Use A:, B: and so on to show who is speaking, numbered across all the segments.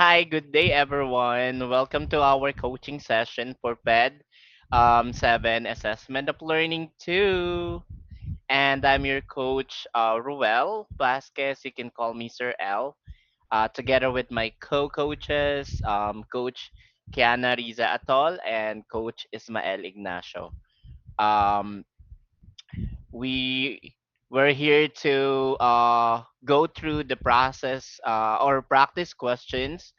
A: Hi, good day, everyone. Welcome to our coaching session for PED 7 Assessment of Learning 2. And I'm your coach, Ruel Vasquez. You can call me Sir L. Together with my co coaches, Coach Kiana Riza Atol and Coach Ismael Ignacio. Um, we we're here to go through the process or practice questions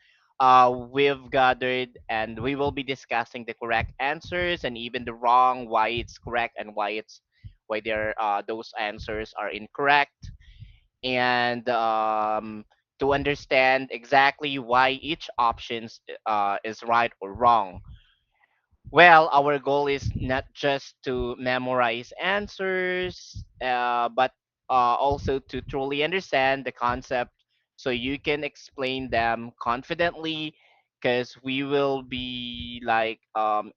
A: we've gathered, and we will be discussing the correct answers and even the wrong, why it's correct and why those answers are incorrect, and to understand exactly why each options is right or wrong. Well, our goal is not just to memorize answers, but also to truly understand the concept so you can explain them confidently, because we will be like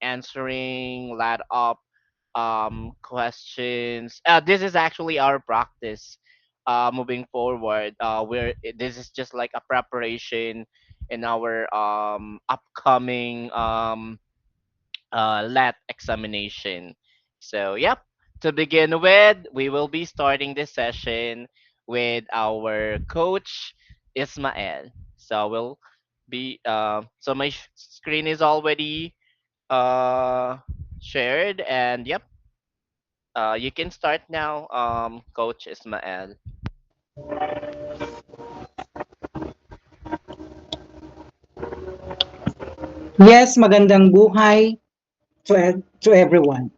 A: answering lot of questions. This is actually our practice moving forward. This is just like a preparation in our upcoming LAT examination. So, yep. To begin with, we will be starting this session with our coach Ismael. So we'll be so my screen is already uh shared, and yep, you can start now, Coach Ismael.
B: Yes, magandang buhay to everyone.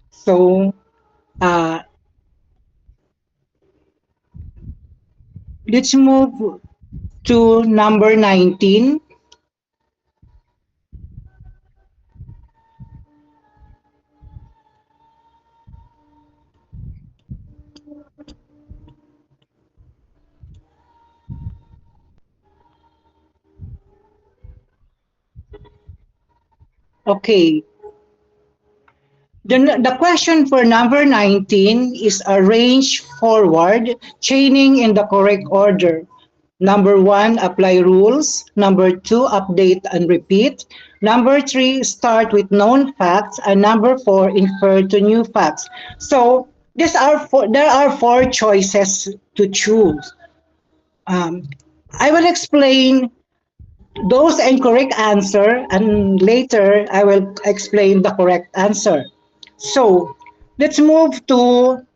B: So, uh, let's move to number 19. Okay, the question for number 19 is arrange forward, chaining in the correct order. Number one, apply rules. Number two, update and repeat. Number three, start with known facts. And number four, infer to new facts. So, there are four choices to choose. Um, I will explain those incorrect answer and later I will explain the correct answer. So let's move to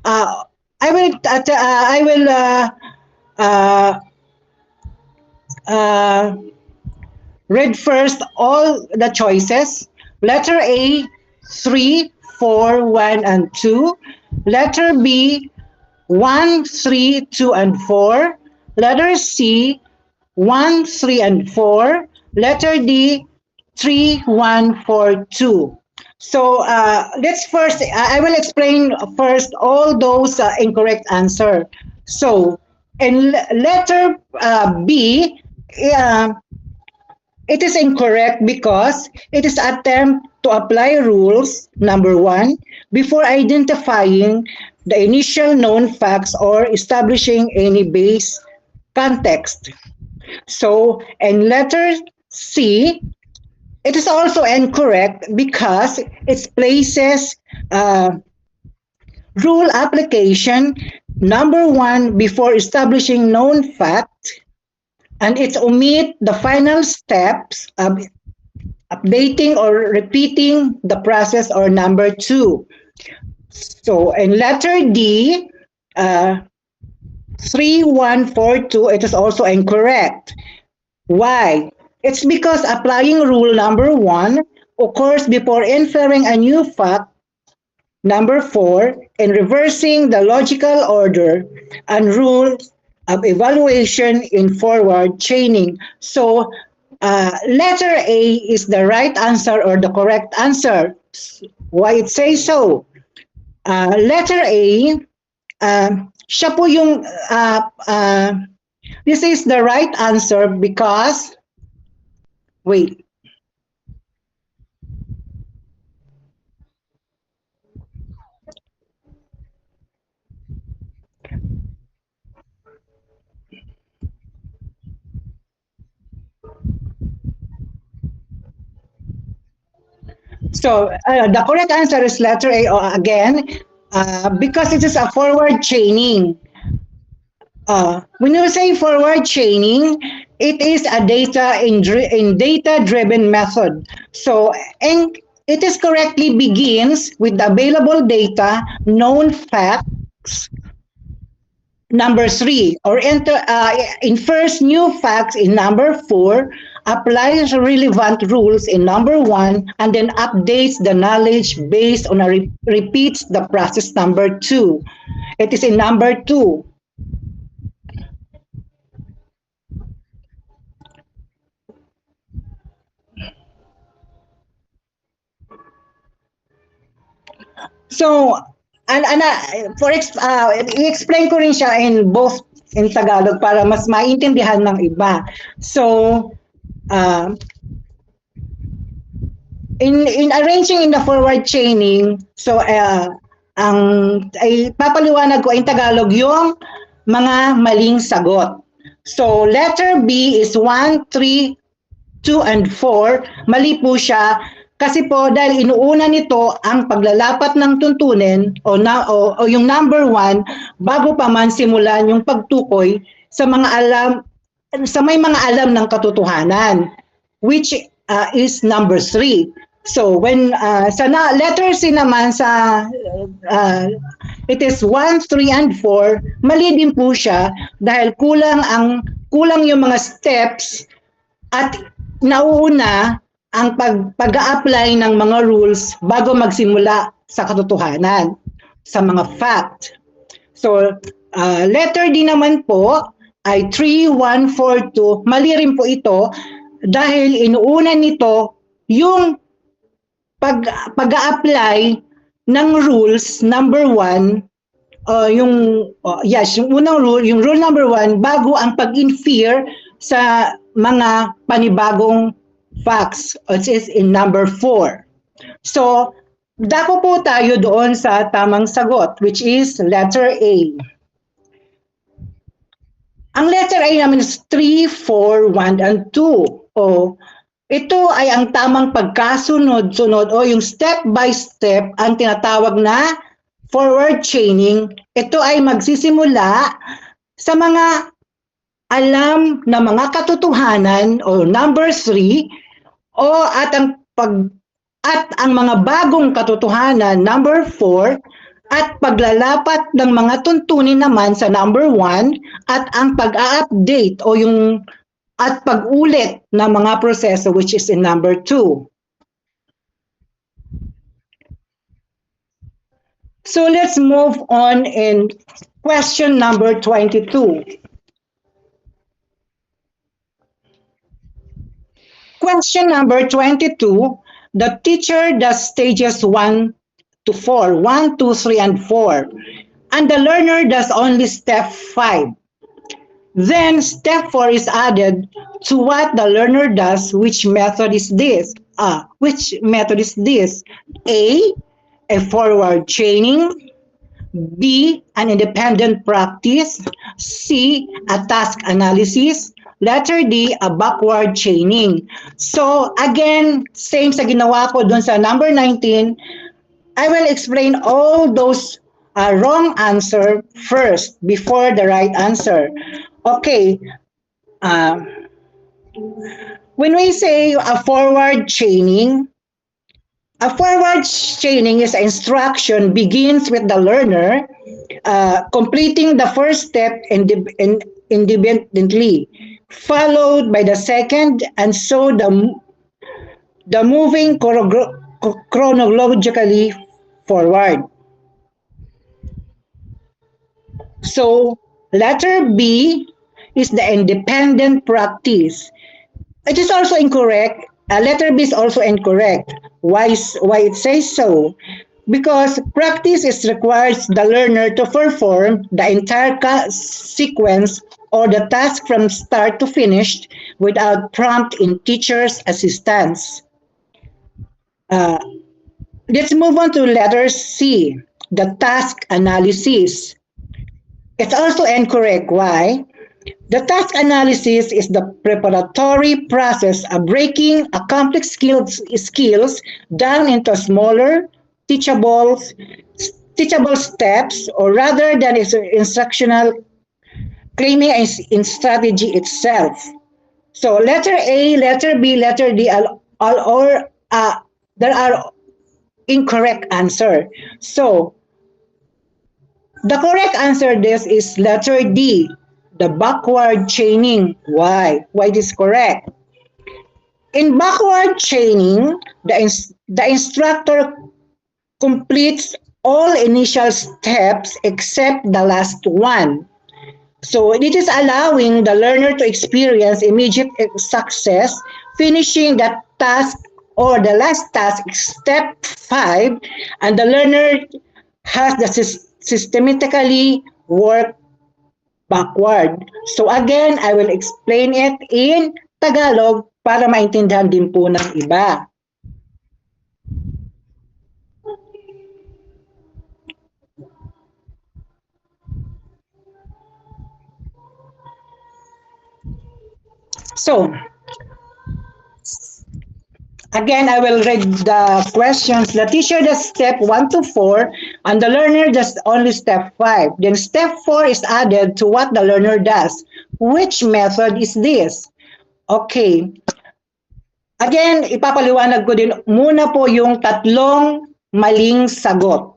B: uh, I will uh, uh, read first all the choices. Letter A, 3, 4, 1, and 2. Letter B, 1, 3, 2, and 4. Letter C, 1, 3, and 4. Letter D, 3, 1, 4, 2. So let's first, I will explain first all those incorrect answer. So in letter B, uh, it is incorrect because it is attempt to apply rules, number one, before identifying the initial known facts or establishing any base context. So, in letter C, it is also incorrect because it places uh, rule application number one before establishing known fact, and it omit the final steps of updating or repeating the process or number two. So in letter D, uh, 3142, it is also incorrect. Why? It's because applying rule number one occurs before inferring a new fact, number four, and reversing the logical order and rule of evaluation in forward chaining. So, letter A is the right answer or the correct answer. Why it says so? Letter A, siya po yung, this is the right answer because, wait, So the correct answer is letter A. Again, because it is a forward chaining. When you say forward chaining, it is a in data driven method. So and it is correctly begins with the available data, known facts, number three, or infers new facts in number four, applies relevant rules in number one, and then updates the knowledge based on repeats the process number two. It is in number two. So, i-explain ko rin siya in both in Tagalog para mas maintindihan ng iba. So, uh, in arranging in the forward chaining, so ang ay papaliwanag ko in Tagalog yung mga maling sagot. So letter B is 1, 3, 2 and 4. Mali po siya kasi po dahil inuuna nito ang paglalapat ng tuntunin o yung number one bago pa man simulan yung pagtukoy sa mga alam sa may mga alam ng katotohanan, which is number three. So when letter C naman sa uh, it is 1, 3 and 4, mali din po siya dahil kulang yung mga steps at nauuna ang pag-a-apply ng mga rules bago magsimula sa katotohanan, sa mga fact. So, letter D naman po ay 3, 1, 4, 2. Mali rin po ito dahil inuuna nito yung pag-a-apply ng rules number one, yung unang rule, yung rule number one, bago ang pag-infer sa mga panibagong facts, which is in number four. So, dako po tayo doon sa tamang sagot, which is letter A. Ang letter A naman is 3, 4, 1 and 2. Ito ay ang tamang pagkasunod-sunod o yung step by step ang tinatawag na forward chaining. Ito ay magsisimula sa mga alam na mga katotohanan o number three at ang mga bagong katotohanan number four at paglalapat ng mga tuntunin naman sa number one at ang pag-a-update o yung at pag-ulit ng mga proseso which is in number two. So let's move on in question number 22. Question number 22, the teacher does stages 1 to 4, 1, 2, 3, and 4, and the learner does only step 5. Then step 4 is added to what the learner does. Which method is this? Which method is this? A forward chaining. B, an independent practice. C, a task analysis. Letter D, a backward chaining. So again, same sa ginawa ko dun sa number 19, I will explain all those wrong answer first before the right answer. Okay, uh, when we say a forward chaining is instruction begins with the learner completing the first step independently, followed by the second, and so the moving chronologically forward. So letter B is the independent practice. It is also incorrect. Letter B is also incorrect. Why it says so? Because practice is requires the learner to perform the entire sequence or the task from start to finish without prompt in teacher's assistance. Uh, let's move on to letter C, the task analysis. It's also incorrect. Why? The task analysis is the preparatory process of breaking a complex skills down into smaller, teachable, teachable steps, or rather than its instructional claiming in strategy itself. So letter A, letter B, letter D, all or there are incorrect answer. So the correct answer this is letter D, the backward chaining. Why? Why this correct? In backward chaining, the instructor completes all initial steps except the last one. So it is allowing the learner to experience immediate success, finishing the task or the last task, step 5, and the learner has the systematically work backward. So again, I will explain it in Tagalog para maintindihan din po ng iba. So again, I will read the questions. The teacher does step 1 to 4, and the learner does only step 5. Then step 4 is added to what the learner does. Which method is this? Okay. Again, ipapaliwanag ko din muna po yung tatlong maling sagot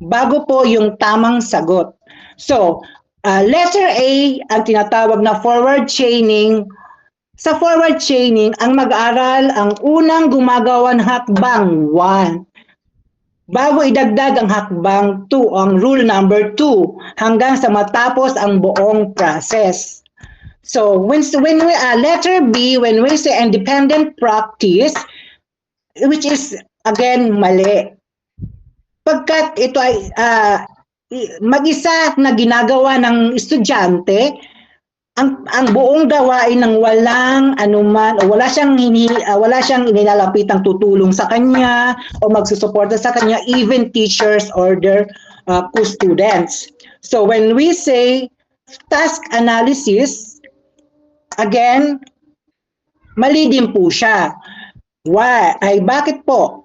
B: bago po yung tamang sagot. So, letter A, ang tinatawag na forward chaining. Sa forward chaining, ang mag-aaral ang unang gumagawan hakbang 1 bago idagdag ang hakbang 2, ang rule number 2, hanggang sa matapos ang buong process. So, when we letter B, when we say independent practice, which is again mali. Pagkat ito ay mag-isa na ginagawa ng estudyante, ang buong gawain ng walang anuman o wala siyang inilalapitang tutulong sa kanya o magsusuporta sa kanya, even teachers or their co-students. So when we say task analysis, again, mali din po siya. Why? Ay bakit po?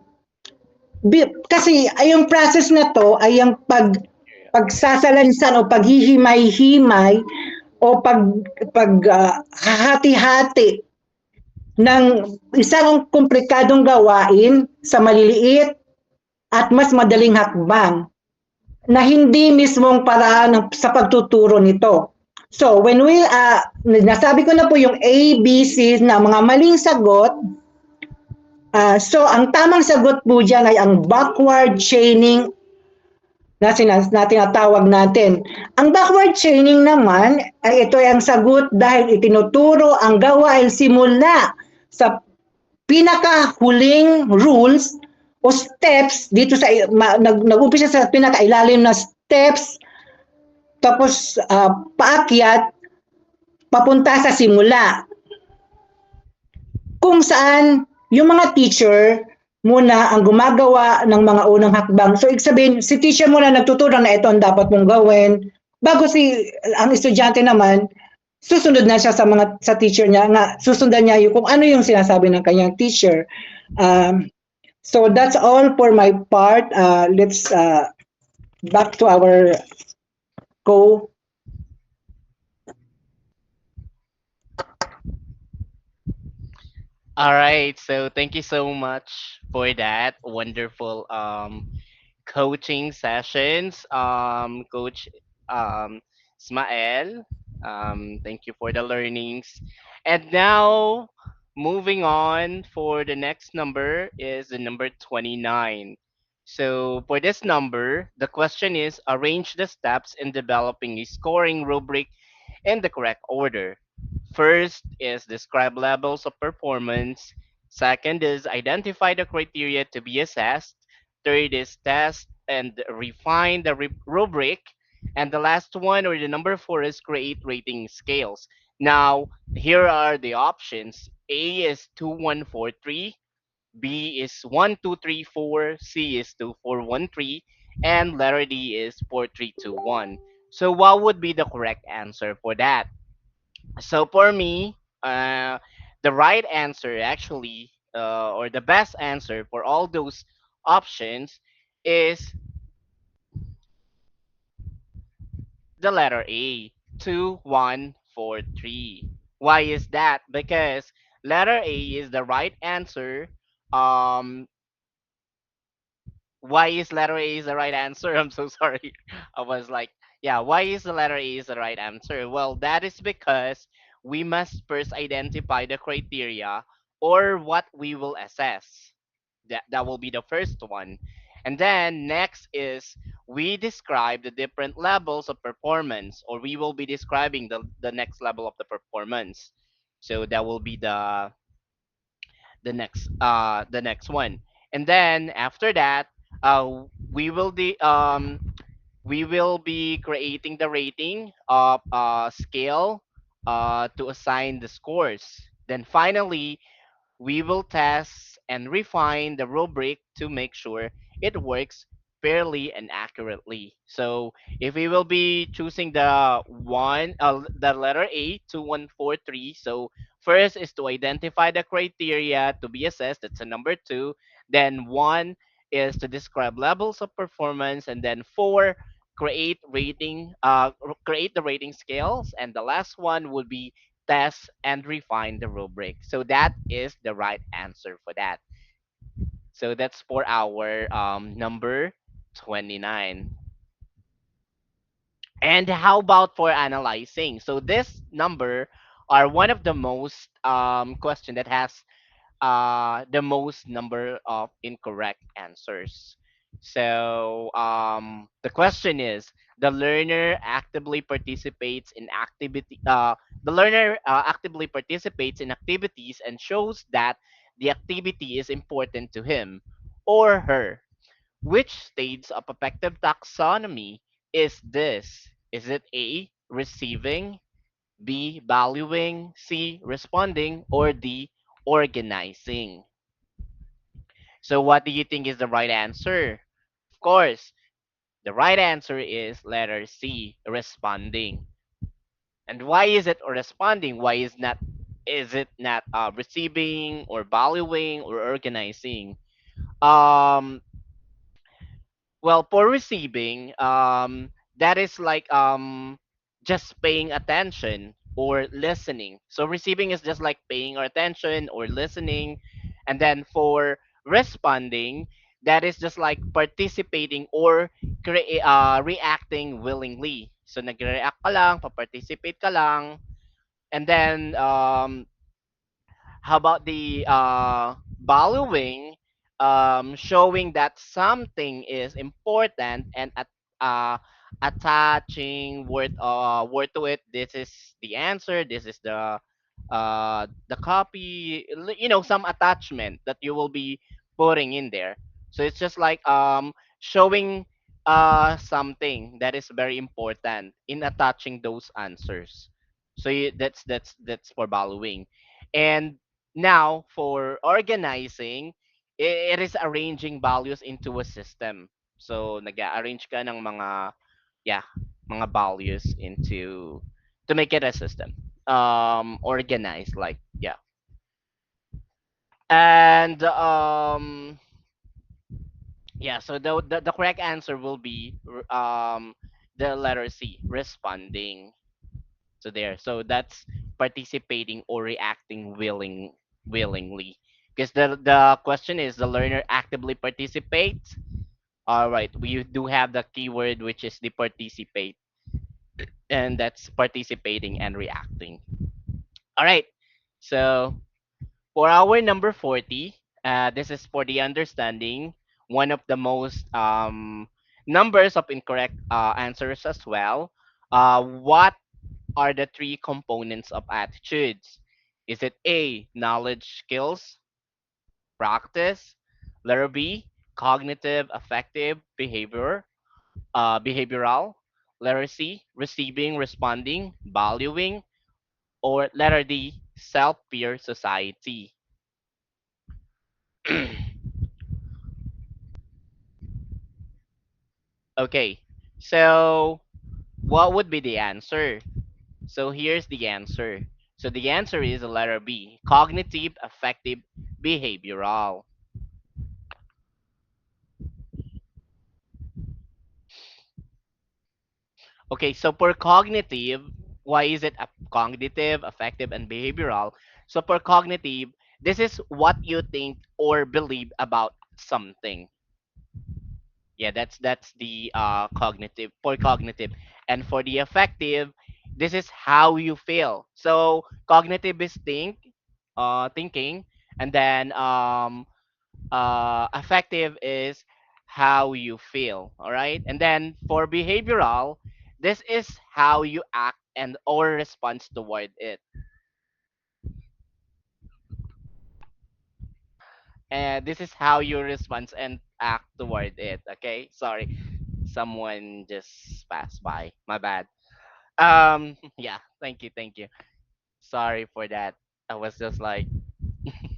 B: Kasi ay yung process na to ay yung pagsasalansan o paghihimay-himay o hati-hati ng isang komplikadong gawain sa maliliit at mas madaling hakbang na hindi mismong paraan sa pagtuturo nito. So, when nasabi ko na po yung A, B, C na mga maling sagot, so ang tamang sagot po dyan ay ang backward chaining na tinatawag natin. Ang backward chaining naman ay ito ay ang sagot dahil itinuturo ang gawain simula sa pinakahuling rules o steps dito sa nag-umpisa sa pinakailalim na steps tapos paakyat papunta sa simula kung saan yung mga teacher muna ang gumagawa ng mga unang hakbang. So, ibig sabihin, si teacher muna nagtuturo na ito ang dapat mong gawin. Bago ang estudyante naman, susunod na siya sa teacher niya, na susundan niya yung kung ano yung sinasabi ng kanyang teacher. So, that's all for my part. Let's back to our co.
A: All right, so thank you so much for that wonderful coaching sessions, Coach Smael. Thank you for the learnings. And now, moving on for the next number is the number 29. So, for this number, the question is arrange the steps in developing a scoring rubric in the correct order. First is describe levels of performance. Second is identify the criteria to be assessed. Third is test and refine the rubric. And the last one, or the number four, is create rating scales. Now, here are the options. A is 2143, B is 1234, C is 2413, and letter D is 4321. So, what would be the correct answer for that? So for me, the right answer actually, or the best answer for all those options is the letter A, 2143. Why is that? Because letter A is the right answer. Um, why is letter A is the right answer? I'm so sorry. I was like, yeah, why is the letter A is the right answer? Well, that is because we must first identify the criteria or what we will assess. That will be the first one. And then next is we describe the different levels of performance, or we will be describing the next level of the performance. So that will be the next one. And then after that, we will we will be creating the rating of scale to assign the scores. Then finally, we will test and refine the rubric to make sure it works fairly and accurately. So if we will be choosing the letter A, 2143. So first is to identify the criteria to be assessed. That's a number two. Then one is to describe levels of performance, and then four, create the rating scales, and the last one would be test and refine the rubric. So that is the right answer for that. So that's for our number 29. And how about for analyzing? So this number are one of the most question that has the most number of incorrect answers. So the question is, the learner actively participates in activity. The learner actively participates in activities and shows that the activity is important to him or her. Which stage of affective taxonomy is this? Is it A, receiving, B, valuing, C, responding, or D, organizing? So what do you think is the right answer? Of course, the right answer is letter C, responding. And why is it responding? Why is it not receiving or valuing or organizing? Um Well, for receiving, that is like just paying attention or listening. So receiving is just like paying our attention or listening, and then for responding, that is just like participating or reacting willingly. So nagre-react ka lang, pa-participate ka lang, and then how about the valuing, showing that something is important and attaching word to it. This is the answer. This is the copy. Some attachment that you will be putting in there. So it's just like showing something that is very important in attaching those answers. So that's for valuing. And now, for organizing, it is arranging values into a system. So, nag-arrange ka ng yeah, mga values into to make it a system. Organized, like, yeah. And yeah, so the correct answer will be the letter C, responding. So there. So that's participating or reacting willingly. Because the question is, the learner actively participates. All right, we do have the keyword, which is the participate, and that's participating and reacting. All right. So for our number 40, this is for the understanding, one of the most numbers of incorrect answers as well. What are the three components of attitudes? Is it A, knowledge, skills, practice? Letter B, cognitive, affective, behavioral? Letter C, receiving, responding, valuing? Or letter D, self-peer society? Okay, so what would be the answer? So here's the answer. So the answer is the letter B, cognitive affective behavioral. Okay, so for cognitive, why is it cognitive, affective, and behavioral? So for cognitive, this is what you think or believe about something. Yeah, that's the cognitive for cognitive, and for the affective, this is how you feel. So cognitive is thinking, and then affective is how you feel. All right, and then for behavioral, this is how you act and or response toward it. And this is how you respond and act toward it. Okay, sorry, someone just passed by. My bad. Yeah, thank you. Sorry for that. I was just like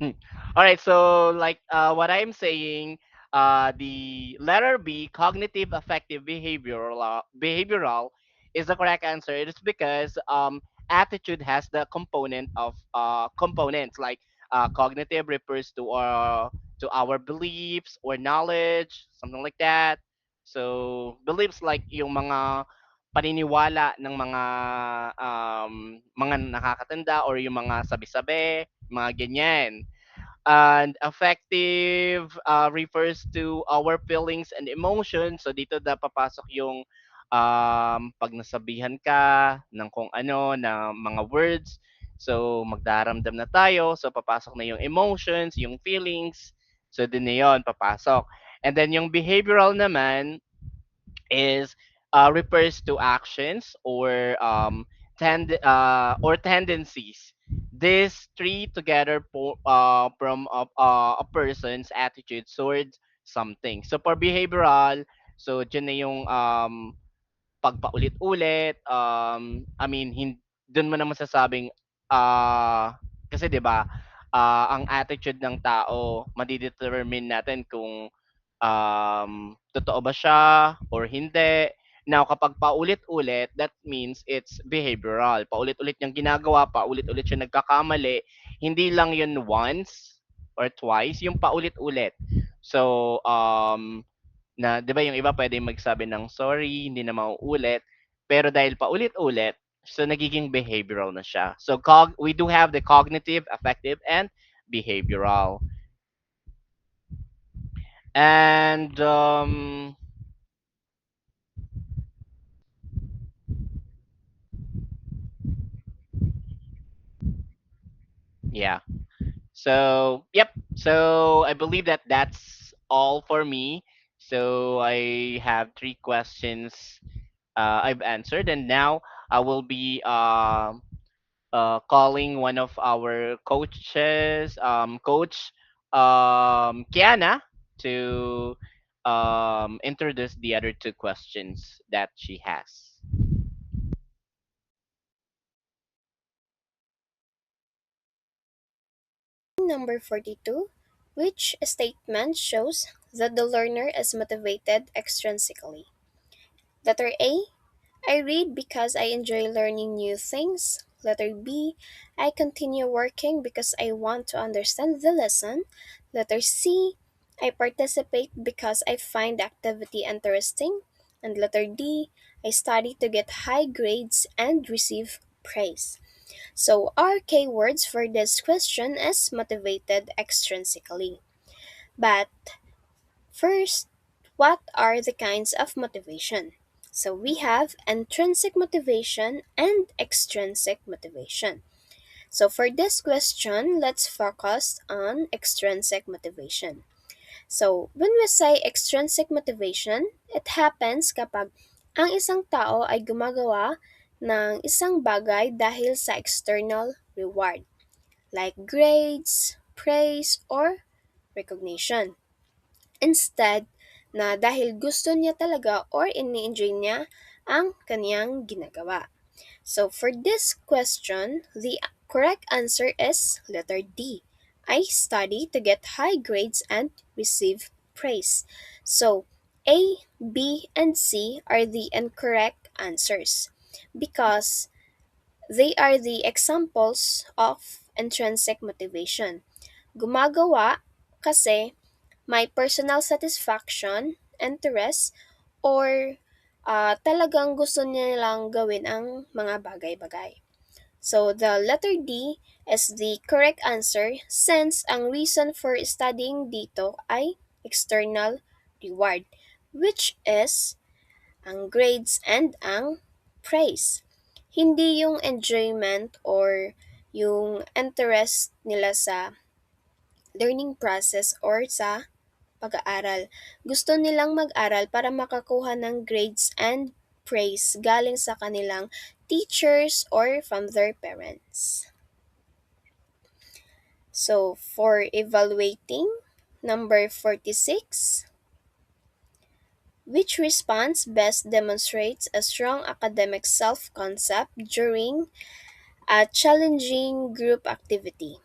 A: all right, so like what I'm saying, the letter B, cognitive affective behavioral, is the correct answer. It is because attitude has the components like cognitive refers to our beliefs or knowledge, something like that. So beliefs like yung mga paniniwala ng mga nakakatanda or yung mga sabi-sabi, mga ganyan. And affective refers to our feelings and emotions. So dito na papasok yung pag nasabihan ka ng kung ano na mga words. So magdaramdam na tayo. So papasok na yung emotions, yung feelings. So din na yun, papasok. And then yung behavioral naman, is refers to actions or tendencies. These three together from a person's attitude towards something. So for behavioral, so dyan na yung pagpaulit-ulit, I mean, dun mo na masasabing, kasi 'di ba, ang attitude ng tao made-determine natin kung totoo ba siya or hindi. Now, kapag paulit-ulit, that means it's behavioral. Paulit-ulit niyang ginagawa, paulit-ulit siya nagkakamali. Hindi lang yun once or twice, yung paulit-ulit. So, na 'di ba yung iba pwedeng magsabi ng sorry, hindi na mauulit, pero dahil paulit-ulit, so nagiging behavioral na siya. So we do have the cognitive, affective, and behavioral. And yeah. So, yep. So, I believe that that's all for me. So, I have three questions I've answered, and now I will be calling one of our coaches, Coach Kiana, to introduce the other two questions that she has.
C: Number 42. Which statement shows that the learner is motivated extrinsically? Letter A. I read because I enjoy learning new things. Letter B. I continue working because I want to understand the lesson. Letter C. I participate because I find the activity interesting. And letter D. I study to get high grades and receive praise. So our keywords for this question is motivated extrinsically. But first, what are the kinds of motivation? So we have intrinsic motivation and extrinsic motivation. So for this question, let's focus on extrinsic motivation. So when we say extrinsic motivation, it happens kapag ang isang tao ay gumagawa ng isang bagay dahil sa external reward, like grades, praise, or recognition. Instead, na dahil gusto niya talaga or ini-enjoy niya ang kaniyang ginagawa. So for this question, the correct answer is letter D. I study to get high grades and receive praise. So A, B, and C are the incorrect answers because They are the examples of intrinsic motivation. Gumagawa kasi may personal satisfaction, interest, or talagang gusto nilang gawin ang mga bagay-bagay. So, the letter D is the correct answer since ang reason for studying dito ay external reward, which is ang grades and ang praise. Hindi yung enjoyment or yung interest nila sa learning process or sa pag-aaral. Gusto nilang mag-aral para makakuha ng grades and praise galing sa kanilang teachers or from their parents. So, for evaluating, number 46, which response best demonstrates a strong academic self-concept during a challenging group activity?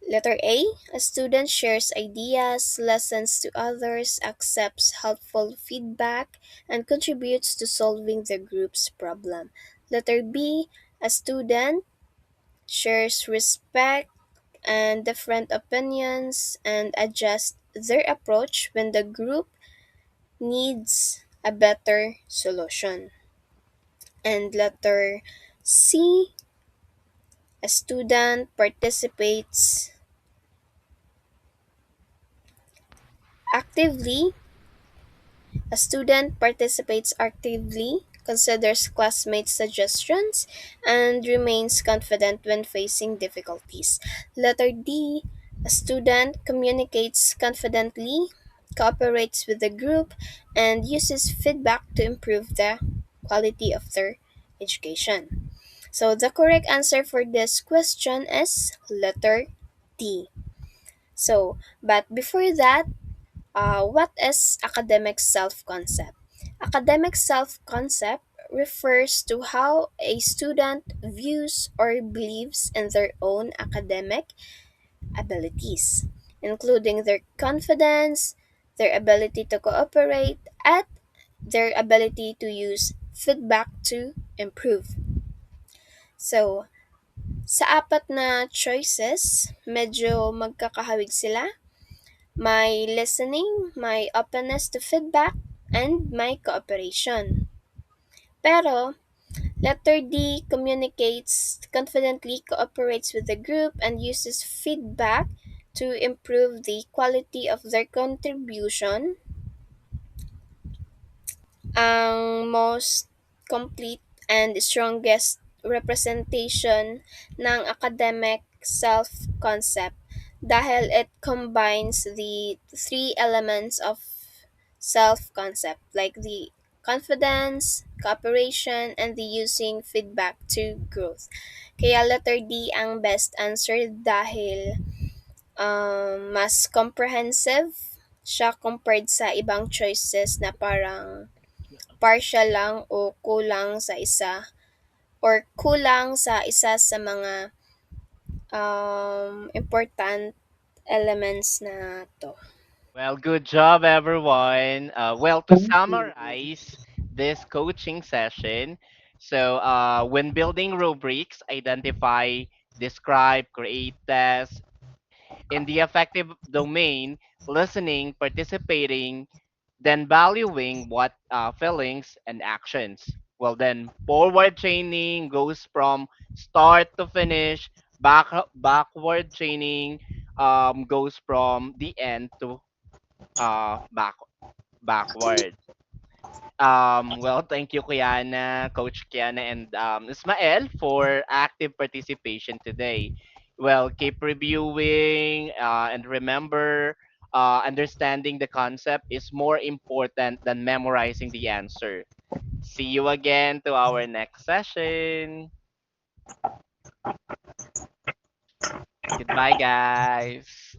C: Letter A. A student shares ideas, listens to others, accepts helpful feedback, and contributes to solving the group's problem. Letter B. A student shares respect and different opinions and adjusts their approach when the group needs a better solution. And letter C. A student participates actively A student participates actively, considers classmates' suggestions, and remains confident when facing difficulties. Letter D. A student communicates confidently, cooperates with the group, and uses feedback to improve the quality of their education. So the correct answer for this question is letter D. But before that, what is academic self concept? Academic self concept refers to how a student views or believes in their own academic abilities, including their confidence, their ability to cooperate, and their ability to use feedback to improve. So, sa apat na choices, medyo magkakahawig sila. May listening, may openness to feedback, and may cooperation. Pero, letter D communicates confidently, cooperates with the group, and uses feedback to improve the quality of their contribution. Ang most complete and strongest representation ng academic self-concept dahil it combines the three elements of self-concept like the confidence, cooperation, and the using feedback to growth. Kaya letter D ang best answer dahil mas comprehensive siya compared sa ibang choices na parang partial lang o kulang sa isa or kulang sa isa sa mga important elements na to.
A: Well, good job, everyone. Well, to summarize this coaching session, when building rubrics, identify, describe, create, test. In the affective domain, listening, participating, then valuing what feelings and actions. Well, then forward training goes from start to finish. Backward training goes from the end to back backward. Well, thank you, Kiana, Coach Kiana, and Ismael for active participation today. Well, keep reviewing and remember, understanding the concept is more important than memorizing the answer. See you again to our next session. Goodbye, guys.